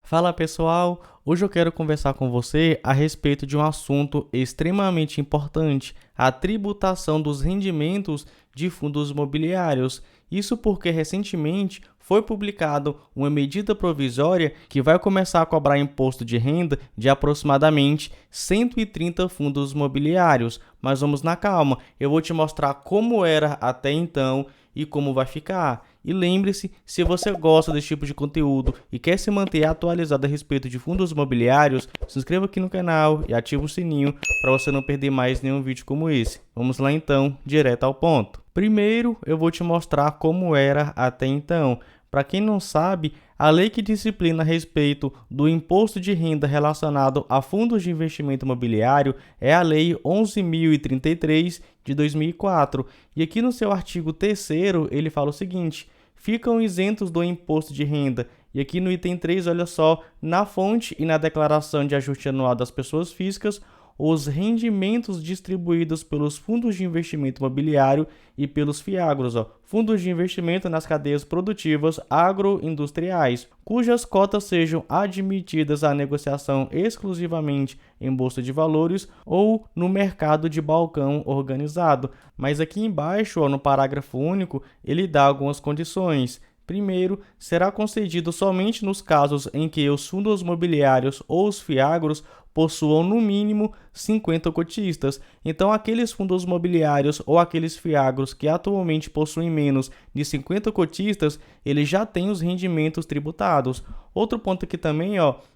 Fala pessoal, hoje eu quero conversar com você a respeito de um assunto extremamente importante, a tributação dos rendimentos de fundos imobiliários. Isso porque recentemente foi publicado uma medida provisória que vai começar a cobrar imposto de renda de aproximadamente 130 fundos imobiliários. Mas vamos na calma, eu vou te mostrar como era até então e como vai ficar. E lembre-se, se você gosta desse tipo de conteúdo e quer se manter atualizado a respeito de fundos imobiliários, se inscreva aqui no canal e ative o sininho para você não perder mais nenhum vídeo como esse. Vamos lá então, direto ao ponto. Primeiro, eu vou te mostrar como era até então. Para quem não sabe, a lei que disciplina a respeito do imposto de renda relacionado a fundos de investimento imobiliário é a Lei 11.033 de 2004. E aqui no seu artigo 3º, ele fala o seguinte: ficam isentos do imposto de renda. E aqui no item 3, olha só, na fonte e na declaração de ajuste anual das pessoas físicas, os rendimentos distribuídos pelos fundos de investimento imobiliário e pelos FIAGROS, fundos de investimento nas cadeias produtivas agroindustriais, cujas cotas sejam admitidas à negociação exclusivamente em bolsa de valores ou no mercado de balcão organizado. Mas aqui embaixo, no parágrafo único, ele dá algumas condições. Primeiro, será concedido somente nos casos em que os fundos imobiliários ou os FIAGROS possuam no mínimo 50 cotistas. Então, aqueles fundos imobiliários ou aqueles FIAGROS que atualmente possuem menos de 50 cotistas, eles já têm os rendimentos tributados. Outro ponto aqui também,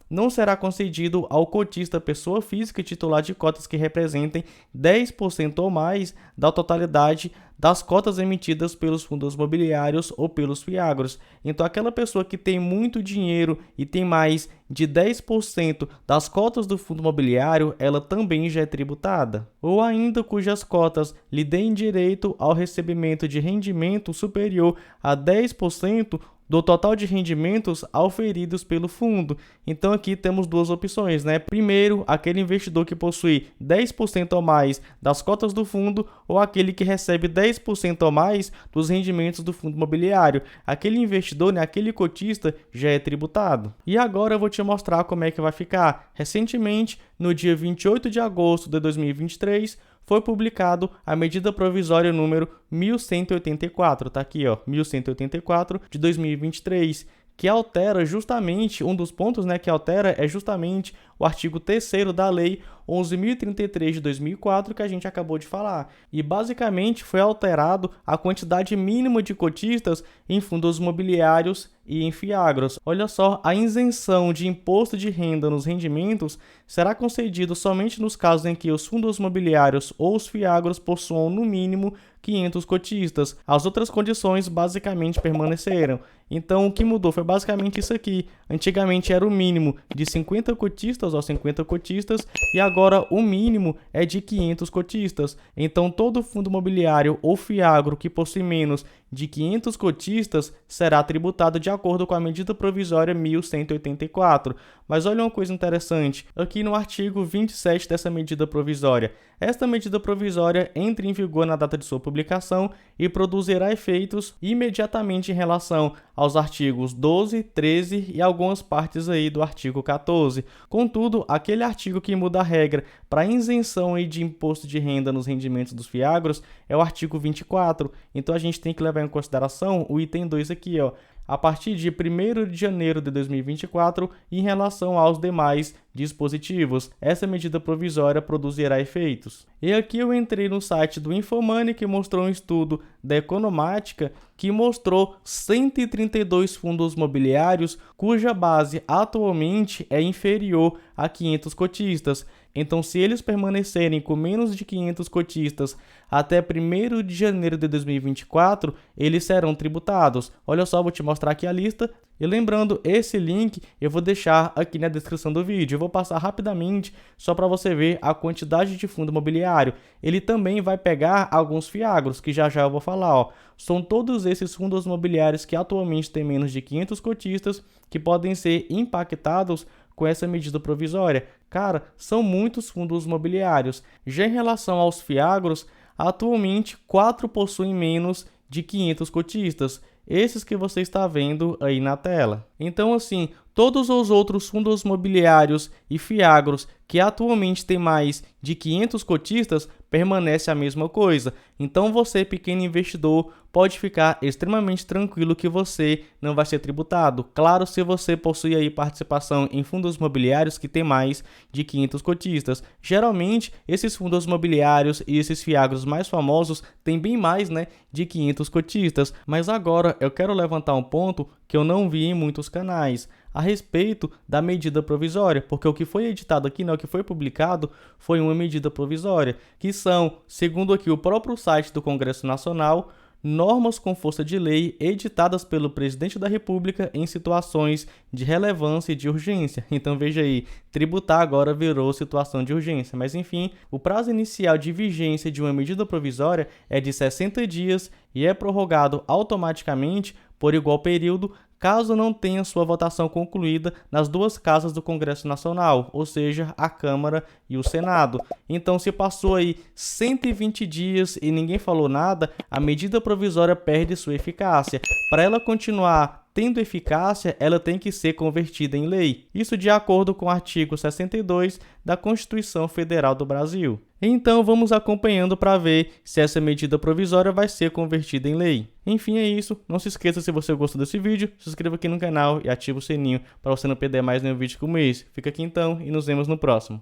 não será concedido ao cotista pessoa física titular de cotas que representem 10% ou mais da totalidade das cotas emitidas pelos fundos imobiliários ou pelos FIAGROS. Então, aquela pessoa que tem muito dinheiro e tem mais de 10% das cotas do fundo imobiliário, ela também já é tributada. Ou ainda cujas cotas lhe deem direito ao recebimento de rendimento superior a 10% do total de rendimentos auferidos pelo fundo. Então aqui temos duas opções, né? Primeiro, aquele investidor que possui 10% ou mais das cotas do fundo, ou aquele que recebe 10% ou mais dos rendimentos do fundo imobiliário. Aquele investidor, né, aquele cotista já é tributado. E agora eu vou te mostrar como é que vai ficar. Recentemente, no dia 28 de agosto de 2023, foi publicado a medida provisória número 1184, tá aqui, 1184 de 2023, que altera justamente, um dos pontos, né, que altera é justamente o artigo 3º da Lei 11.033 de 2004, que a gente acabou de falar. E basicamente foi alterado a quantidade mínima de cotistas em fundos imobiliários e em FIAGROS. Olha só, a isenção de imposto de renda nos rendimentos será concedido somente nos casos em que os fundos imobiliários ou os FIAGROS possuam no mínimo 500 cotistas. As outras condições basicamente permaneceram. Então, o que mudou foi basicamente isso aqui. Antigamente era o mínimo de 50 cotistas, 50 cotistas, e agora o mínimo é de 500 cotistas. Então, todo fundo imobiliário ou FIAGRO que possui menos de 500 cotistas será tributado de acordo com a medida provisória 1184. Mas olha uma coisa interessante, aqui no artigo 27 dessa medida provisória. Esta medida provisória entra em vigor na data de sua publicação e produzirá efeitos imediatamente em relação aos artigos 12, 13 e algumas partes aí do artigo 14. Contudo, aquele artigo que muda a regra para isenção aí de imposto de renda nos rendimentos dos FIAGROS é o artigo 24. Então a gente tem que levar em consideração o item 2 aqui, a partir de 1º de janeiro de 2024, em relação aos demais dispositivos. Essa medida provisória produzirá efeitos. E aqui eu entrei no site do Infomoney, que mostrou um estudo da Economática que mostrou 132 fundos imobiliários cuja base atualmente é inferior a 500 cotistas. Então, se eles permanecerem com menos de 500 cotistas até 1º de janeiro de 2024, eles serão tributados. Olha só, vou te mostrar aqui a lista. E lembrando, esse link eu vou deixar aqui na descrição do vídeo. Eu vou passar rapidamente só para você ver a quantidade de fundo imobiliário. Ele também vai pegar alguns FIAGROS, que já eu vou falar. São todos esses fundos imobiliários que atualmente têm menos de 500 cotistas que podem ser impactados com essa medida provisória. Cara, são muitos fundos imobiliários. Já em relação aos FIAGROS, atualmente 4 possuem menos de 500 cotistas. Esses que você está vendo aí na tela. Então, assim, Todos os outros fundos imobiliários e fiagros que atualmente têm mais de 500 cotistas permanece a mesma coisa. Então você, pequeno investidor, pode ficar extremamente tranquilo que você não vai ser tributado. Claro, se você possui aí participação em fundos imobiliários que tem mais de 500 cotistas. Geralmente, esses fundos imobiliários e esses fiagros mais famosos têm bem mais, de 500 cotistas. Mas agora eu quero levantar um ponto que eu não vi em muitos canais a respeito da medida provisória, porque o que foi editado aqui, o que foi publicado, foi uma medida provisória, que são, segundo aqui o próprio site do Congresso Nacional, normas com força de lei editadas pelo presidente da República em situações de relevância e de urgência. Então veja aí, tributar agora virou situação de urgência. Mas enfim, o prazo inicial de vigência de uma medida provisória é de 60 dias e é prorrogado automaticamente por igual período, caso não tenha sua votação concluída nas duas casas do Congresso Nacional, ou seja, a Câmara e o Senado. Então, se passou aí 120 dias e ninguém falou nada, a medida provisória perde sua eficácia. Para ela continuar tendo eficácia, ela tem que ser convertida em lei. Isso de acordo com o artigo 62 da Constituição Federal do Brasil. Então, vamos acompanhando para ver se essa medida provisória vai ser convertida em lei. Enfim, é isso. Não se esqueça, se você gostou desse vídeo, se inscreva aqui no canal e ative o sininho para você não perder mais nenhum vídeo como esse. Fica aqui então e nos vemos no próximo.